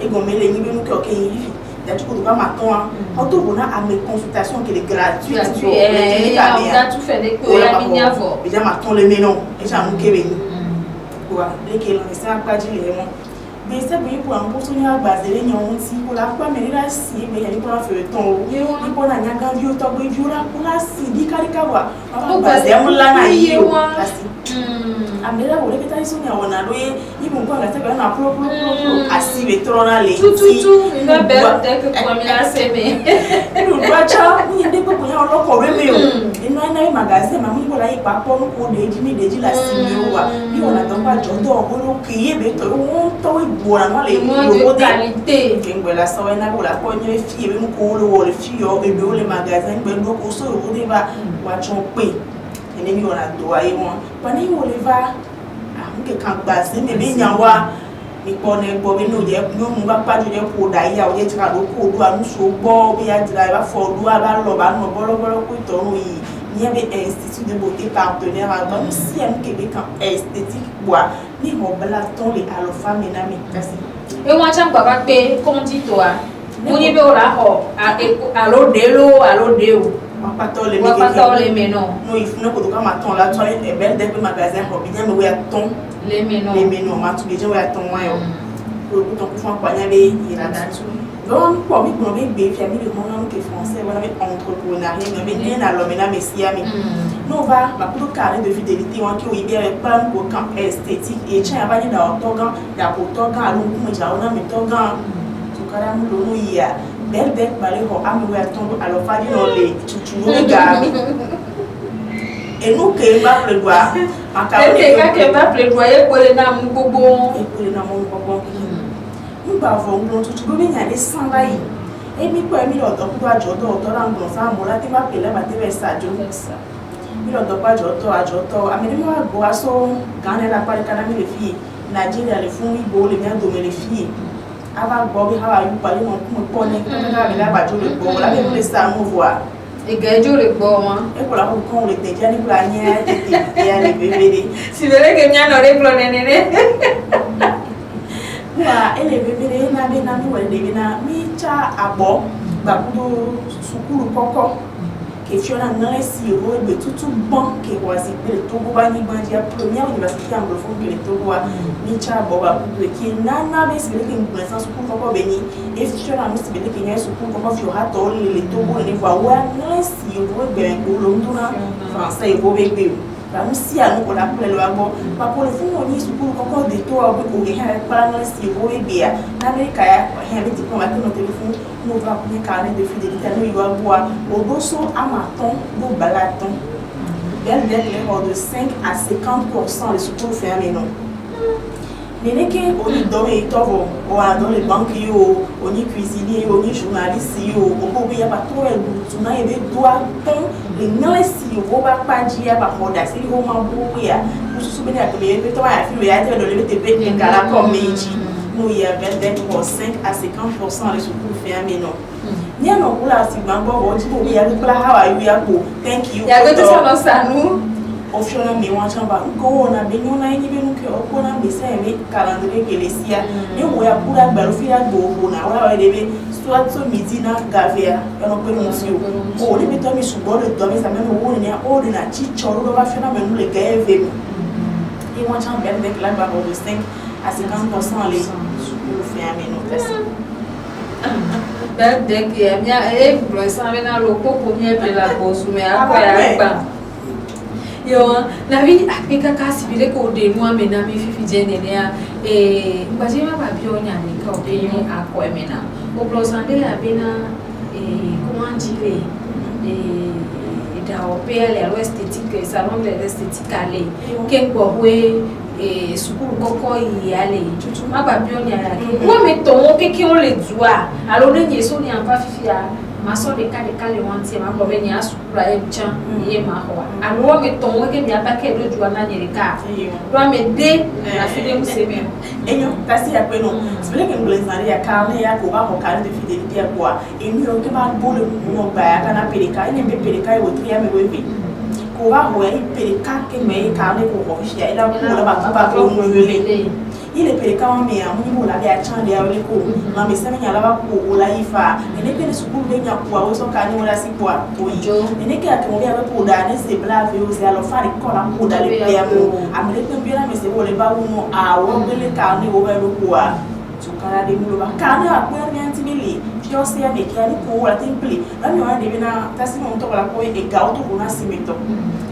e go mele ni be nuke o ke yi da tu ko ba maton auto bona a mes consultations qui est gratuite et on a tout fait des cours la mignavo déjà maton le menon et ça nous ke les qui l'ont pas dit les mots mais c'est bien pour un pourcentage à base de l'union si pour la fois mais là si mais il y a pour un feuilleton il pour la nyaga vieux to boy vieux là pour la si di karikawa on base de la na yo amela wo le kita iso nya wona lo ye ibu kwa ngata ba na pro asi vetrona le tout na belle tête que pour mila seme nous doacha ni de ko nya lo ko reme o ino na magasin ma mu ko la ipa po ko de ji la sime wa bi wona don ba jodo o lo kiye be to won to igbo na le lo qualité ngwe la so na ko la ko nya fi be mu ko lo le fi yo be be o le magasin be do ko so o de ba wa chon pe ene mi wona do ayi won pani wo le va nke kan gba se me be nya wa mi po ne gbo be no je no mu ba pa je ko da ya o je ti ka do ko do anu so gbo be ya dira ba fo do ba lo ba no bolo ko to ru yi ni be institut de beauté partenaire a ba si am ke be kan esthétique bois ni mo bla ton le alo femme na mi kasi e won cha gba ba pe comme dit toi mo ni be o la ho alo de o les ménons. Non, il faut que tu aies là, tu as une belle dès que le magasin est bien, mais il ton. Les ménons. Les ménons, tu as déjà ton moyen. Pour que tu aies un poignet, il y a là-dessus. Donc, pour moi, pour les familles, le monde qui est français, on a entrepreneuriat, on a bien à l'homme, mais si, nous, on va, pour le carré de fidélité, on a eu bien plein de camps esthétiques, et tiens, il y a un togan, il y a un togan, il y a un togan, tout cas, nous, il y a. Belle bête balé ho amu ya tombe alors fadi no le tutu ga et nous que va plaidoyer makao que va plaidoyer pour les nam bobo et pour les nam bobo nous ba vont tutu go nya de sangai Et mi quoi mi l'autre pour toi joto auto là dans ça mon là tu vas appeler ma télé ça jo mi l'autre pas joto a joto a mi moi boasso quand elle a pas le canami les filles Nigeria les font ibo les bien dommer les filles avant Bobby how are you parler mon connaît quand la ba jo le bo là même les ça on voit et gajo le bo moi et pour la con le déjà ni pour la nia et les bébés si vrai que mia no le pro nene wa ele bebere na be na mi wele be na mi cha abo ba kudo sukuru koko ke fiona na si ro be tutu bon ke wazi be to go ba ni ba dia première université anglophone que le Togo wa mi cha abo ba kudo ke na be si be ke ngulesa sukuru koko be ni e fiona mi si be ke nya sukuru koko fi ha to le Togo ni wa wa na si ro be ngolo nduna français bo be be nous si à nous on a pour le wabo pas pour le fond on y sukuru koko de to au ko he para no si ro e bia na America ya he be tipo ma no téléphone nous va pour carnet de fidélité nous y va boire au dosso amaton do balaton belle les de 5 à 50% les sukuru fermés non mais que on y donne et tovo ou dans les banques yo on y cuisinier on y journaliste yo on peut y a pas trop le tu na y doit ton les non si on va pas dire pas roda si on m'a beaucoup ya pour se souvenir que les toi ya fi ya te le TP et kala comme meji nous y a 5 à 50% les sukuru fermés non ni a non pour la si bango on dit pour y a pour la how you ya ko thank you ya go to ça ça nous offiona mi wan chamba ko na be no na ni be no ke ko na be se mi calendrier que les sia ni wo ya pura gba fi ya go na wa de be soit so midi na gavea e no pe no si o ni be to mi subo le do mi sa me wo ni o de na chi choro do ba fiona me no le gave e wan chamba be la ba de 5 à 50% les sukuru fermés no test ben dès que mia e bro ça me na lo ko ko mi e la bosu me akwa ya gba yo na vi apika kasi bile ko de mo amena mi fifi jene ne ngbaje ma ba bi onya ni ka o be ni akọ emena o plus ande abena comment dire da o pe ale alo esthétique salon de l'esthétique ale ke gbo we sukuru koko yi ale tutu ma ba bi onya ya ke mo me to won ke o le dua alo ne yeso ni ampa fifi ya maso de kale wanti ma ko be ni asukura e chan ye ma ho alo me to wo ke mi abake do juwa na nyerika do me de na fide mu se me enyo kasi ya kwenu sibele ke ngulezari ya kale ya ko ba ko kale de fidélité ya kwa emi o ke ba bolo mo ba ya kana peleka ene be peleka e wotri ya me wewe ko ba ho ya peleka ke me kale ko ko shi ya ila ko la ba ko mo wele il est peleka wa me ya mo ni la ya chan ya wele ko na me se me ya la ba ko la ifa ene ke ne sukuru be nya kwa wo so ka ni wala si kwa ko yo ene ke ati mo ya ko da ne se blave o se alo fa ri ko la ko da le pe mo amele pe bi na me se wo le ba wo mo a wo bele ka ni wo ba ro ko a tukara de mo ba ka ni a ko ya nti mili yo se ya me ke ani ko wala temple na mi wa de bi na tasi mo to la ko e ga o to ko na simito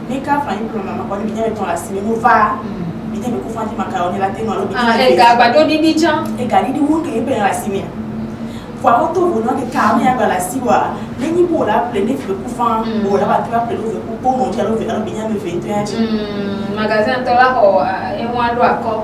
ni ka fa ni pro mama ko ni bi nya to la simito va bide me kufanti makaroni la teno alo bide e ga gbado didi jan e ga didi won ke be la simia kwa auto vono ke ka me ya la siwa le ni bo la ple ne fi kufan bo la ba tu ba ple lo ku po mo ti alo ve alo binya me 21 magasin to la ho e won do akọ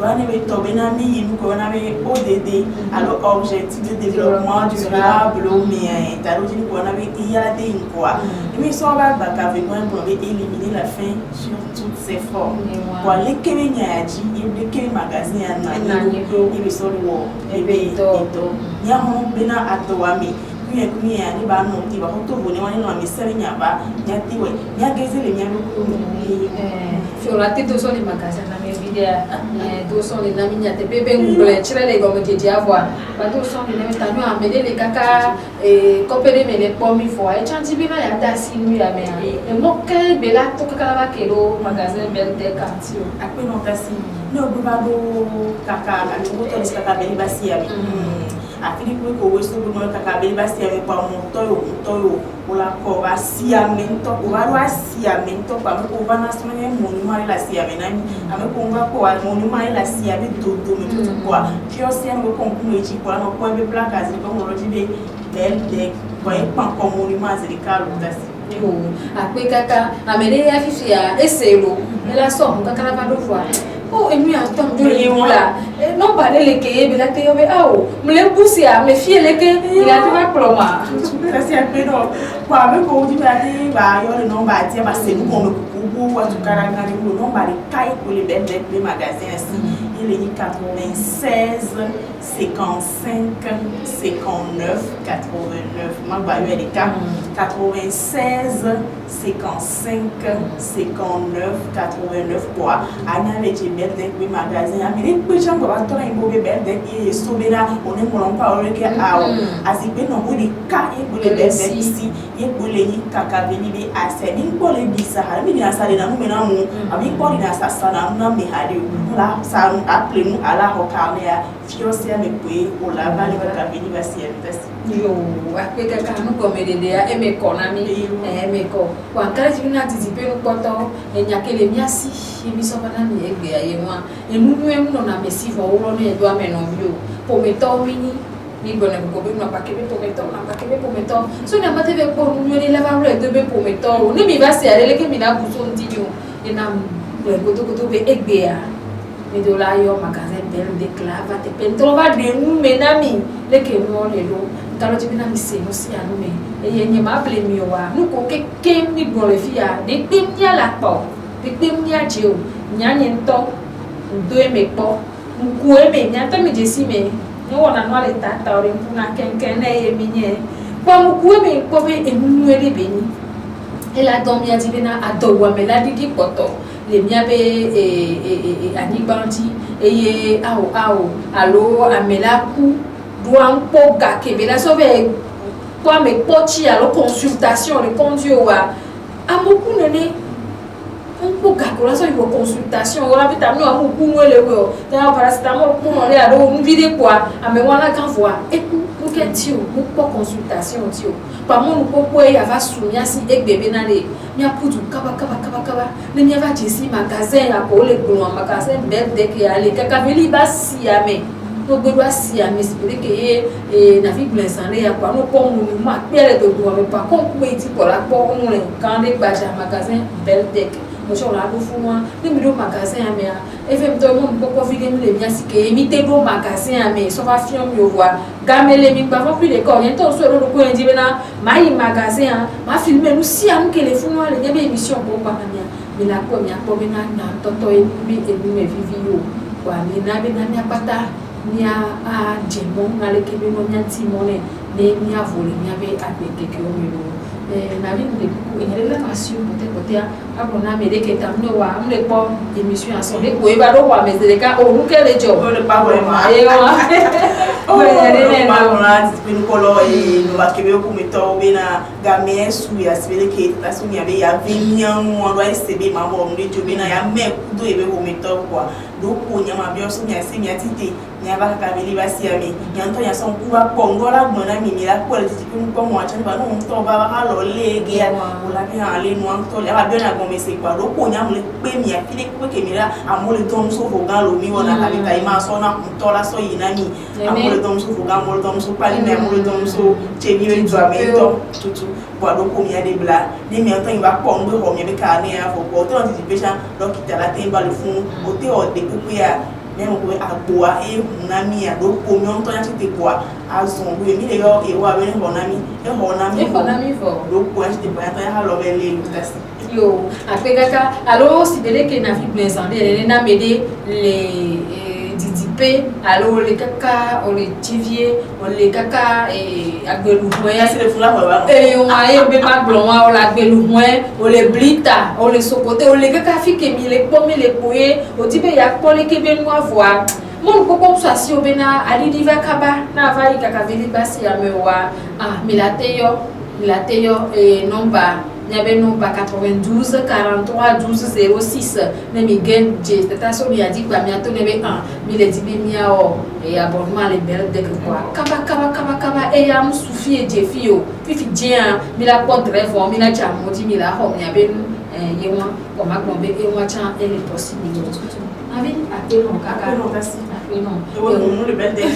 Douane be to be na mi nu ko na be ODD alors objectif de développement durable mais talo ni ko na be IAD quoi mais so ba ba ka ve pour éliminer la faim sur toutes ses formes pour les Kenya ji et les Kenya magasin na ni e be so wo e be to nya ho be na atowami kuye ani ba no ti ba ho to bo ni wani no mi sere nya ba nya ti we nya geze le nya ko sur la tête so ni magasin na me video do so ni na mi nya te bebe ngule chire le go me je avoir ba do so ni na mi tanu amede le kaka kopere me le pomi fo e chanti bi na ya da si nu ya me e mo ke be la to kaka ba kero magasin bel de quartier akwe no tasi no do ba do kaka na to to ni kaka be ba si ya afili ko we so do kaka be ba si ya me pa mo to yo ola ko ba si ya mento o ba ro si ya mento pa ko ba na so ne mo ni mari la si ya me na mi ame ko ngba ko mo ni mari la si ya be do me to ko fi o si ya mo ko ku eji ko na ko be black as ko mo ro ji be bel de ko e pan ko mo ni ma zeri ka lo tasi akwe kaka amede ya fifi ya eselo ela so kaka na ba do fo enu ya tom do ni wala non pas les que mais là tu es oh me pousser à me fier les que il a tu vas plomar ça c'est un peu non quoi avec au du bah yo le nom bah dire bah c'est nous qu'on me coucou à tout cas le nom bah les cailles pour les belles les magasins ainsi il est 96 55 59 89 moi bah yo les cas 96 55 59 89 quoi anya avec les belles les magasins mais les petits gens bah toi ils vont belles et sobera on est mon pas on est que azibe non on est cas et pour les belles ici et pour les kaka veni à c'est ni pour les bisa mais il a ça dans nous maintenant avec pour il a ça na na me hali là ça appelé nous à la hokarnea fiosé avec puis on la va le kaka veni va si yo après kaka nous comme des et mes konami et mes ko quand quand tu viens anticiper nous poto et n'y a que les miasi et mi soba na mi egbe aye moi et nous même non na messi vo ro ne do ameno bio pour meto mini ni bonne ko be no pa kebe pour meto na pa kebe pour meto so na mate be pour nous ni la va de be pour meto ni mi va se ale ke mi na buso ntinyo et na ko be egbe a mais de là yo magasin belle de clava te pentro va de nous menami le ke no le do talo ti bina mi se no si anu me e ye nye ma ple mi wa nu ko ke mi bon le fia de pimia la po de pimia jeo nya nye nto ndo e me po nku e me nya to mi je si me no wona no le tata ore mpuna kenken na e mi nye po nku e me po be enu e le beni e la don mi ati bina adowa me la didi poto le mia be ani banti e ye ao alo amela ku doan po ga kebe la so be po me pochi alo consultation le conduit wa amoku nene un po ga ko la so yo consultation wala vitamine amoku ngole ko ta paracetamol ko mo le alo un vide quoi ame wana kan voix et pour que tio mo po consultation tio pa mo no po ya va sounya si ek bebe na le mia pudu kaba le mia va jesi magasin ya ko le glo magasin belle de que ale kaka veli basi ame no gbedo asi ame sipere ke na fi blessane ya kwa no ko mu ma pere to do ame pa kon ku eti ko la po mu le kan de gbaja magasin belle de mo so la do fún wa ni mi do magasin ame a efem to mo ko fi dem le mia si ke mi te do magasin ame so va fi mi o wa gamele mi pa fo plus de ko yen to so do ko en di bena ma yi magasin ma filmer nous si am ke le fún wa le be émission ko pa na mi la ko mi akpo mi na toto e mi me vivi yo wa mi na be na mi apata nia a jemon na le kebe no nya timone ne nia vole nia be ape keke o mi no na vi de ku en relation côté abona me de que tamno wa amle po émission à son de ko e ba do wa me de ka o nu ke le jo o le pa vraiment e wa o le pa vraiment ben ko lo e no ba kebe ku mi to be na ga me su ya sibele ke ta su nya be ya vinyan mo do sebe ma mo ndi jo be na ya me ku do e be ko mi to kwa do ko nya ma bi o su nya se nya tite nya ba ka be li ba si ame nya to nya son ku ba ko ngora gbon na mi mi la ko le ti ku ko mo a chen ba no to ba ba lo le ge o la bi ha le no an to le ba bi na go me se kwa do ko nya mo le pe mi a file ko ke mi la amole dom so fo gan lo mi wona ka bi ta ma so na ku to la so yi na mi amole dom so fo gan amole dom so pa ni me amole dom so che mi we jo ame to tutu bo do ko mi a de bla ni mi an to yi ba ko ngbe ho mi be ka ni a fo ko to anticipation dokita la te ba le fun o te o de ku ya même ko agboa e hunami a do ko mi on to ya ti kwa azon we mi le yo e wa be honami fo do ko ya ti ba ta ya lo be le lutasi yo apegaka alors si bele ke na fi blessande na mede les didipe alors les kaka on les tivier on les kaka et agbelu moyen c'est le fula ba et on a e be ma blon on la agbelu moyen on les blita on les sokote on les kaka fi ke mi les pomme les poye o dibe ya pole ke be no avoir mon koko so asi obena ali diva kaba na va kaka veli basi ya mewa milateyo et nomba Nyabeno ba 92 43 12 06 ne mi gen je tata so mi adi ba mi ato ne be 1 mi le di be mi a o e abonnement le bel de quoi kaba e ya mu sufi e je fi o fifi je an mi la po trèfo mi na cha mo di mi la ho mi abenu ye won ko ma gbon be e won chan e le possible avec appel on kaka non merci non no le bel de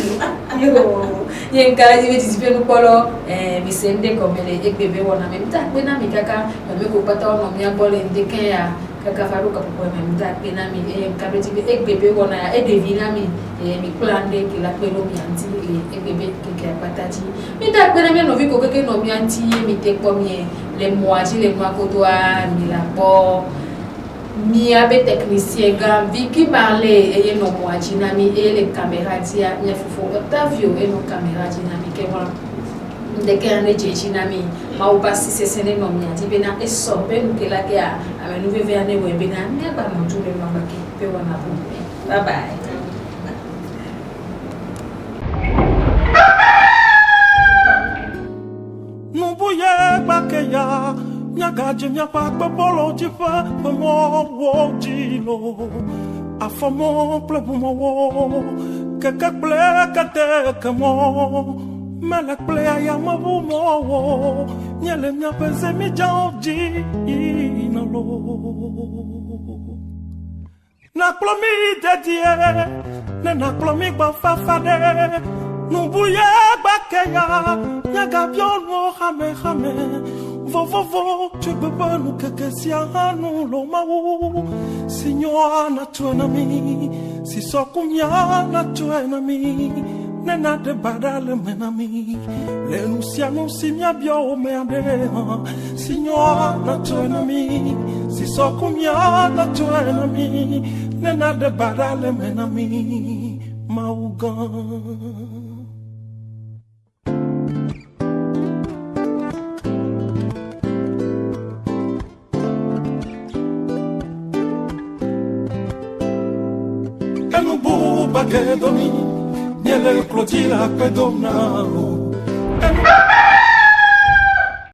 yo yen kala di beti pe no polo mi sende comme le bébé wona même ta pe na mi kaka me ko pata no mi abole ndeke ya kakafaro kapokwa mta pena mi kabeti ek bebe wona e devina mi mi plande ki la pelo mi anti e bebe ke patati mi ta pena mi no vi ko ke no mi anti mi te ko mi le moaji le moi ko doa mi la po mi abe technicien grand vi qui parler e no moaji na mi e le caméra dia mi fofo Octavio e no caméra dynamique voilà de que ane jeji na mi ma o basi se sene no mi ati bena e so be no ke la ke a ame no veve ane we bena ne ba mo tu le no ba ke pe wana bo bye bye no buye ba ke ya nya gaje nya pa gbo bolo ji fa mo wo ji lo afomo ple mo wo ke ple ka te ke mo Malak play ya mabumo nyele nyapeze mi janji inalo na plomi dedie na plomi ba fafade no buye bakeya nyaga biono hame vo tu bebe no kekesia no lo mau signora na tuena mi si so kunya na tuena mi Nena de badale menami Le nusiano si mi abbio merde Signora na tuenami Si so kumia na tuenami Nena de badale menami Mauga Enubu bagedomi Niele Clodila pedonao